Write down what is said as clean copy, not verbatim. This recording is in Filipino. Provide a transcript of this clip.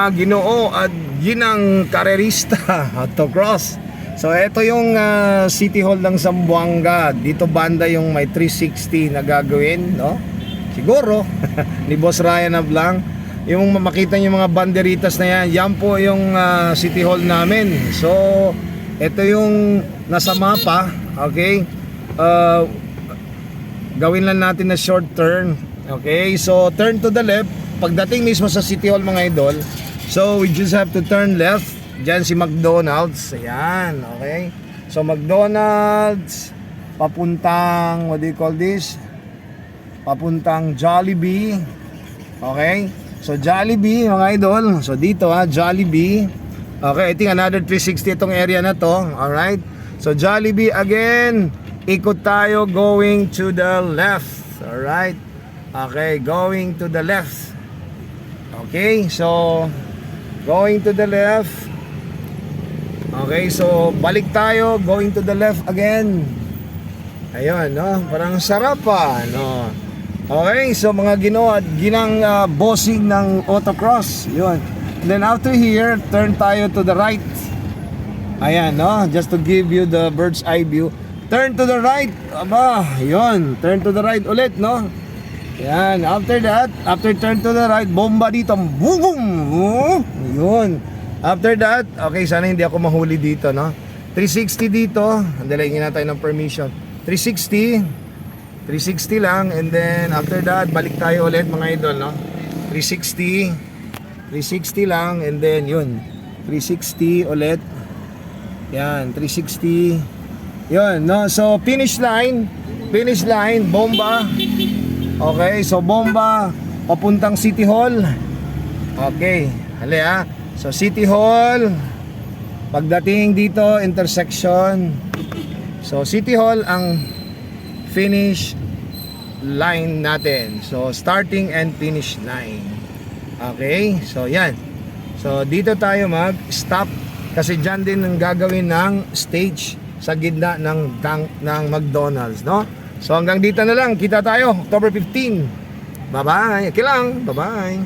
mga Ginoo at ginang karerista autocross. So ito yung City Hall ng Zamboanga. Dito banda yung may 360 na gagawin, no? Siguro ni Boss Ryan Ablang. Yung makita niyo mga banderitas na yan, yan po yung City Hall namin. So ito yung nasa mapa, okay? Gawin lang natin na short turn. Okay, so turn to the left. Pagdating mismo sa City Hall mga idol, so we just have to turn left. Diyan si McDonald's. Ayan, okay. So McDonald's papuntang, what do you call this? Papuntang Jollibee. Okay. So Jollibee mga idol. So dito Jollibee. Okay, I think another 360 itong area na to. Alright. So Jollibee again. Ikot tayo going to the left. Alright. Okay, going to the left. Okay, so going to the left. Okay, so balik tayo, going to the left again. Ayun, no? Parang sarap pa, no? Okay, so mga Ginoo at ginang bossing ng autocross. Yun. Then after here, turn tayo to the right. Ayan, no? Just to give you the bird's eye view. Turn to the right. Aba, yun. Turn to the right ulit, no? Yan, after that, after turn to the right, bomba dito, boom, boom, yun. After that, okay, sana hindi ako mahuli dito, no? 360 dito, andalagin natin ng permission. 360 lang, and then after that, balik tayo ulit mga idol, no? 360 lang, and then yun, 360 ulit. Yan, 360. Yun, no? So, finish line, bomba. Okay, so bomba papuntang City Hall. Okay, hali So City Hall, pagdating dito intersection. So City Hall ang finish line natin. So starting and finish line. Okay, so yan. So dito tayo mag-stop kasi dyan din ang gagawin ng stage sa gitna ng McDonald's, no? So hanggang dito na lang, kita tayo October 15. Bye-bye. Kilang. Bye-bye.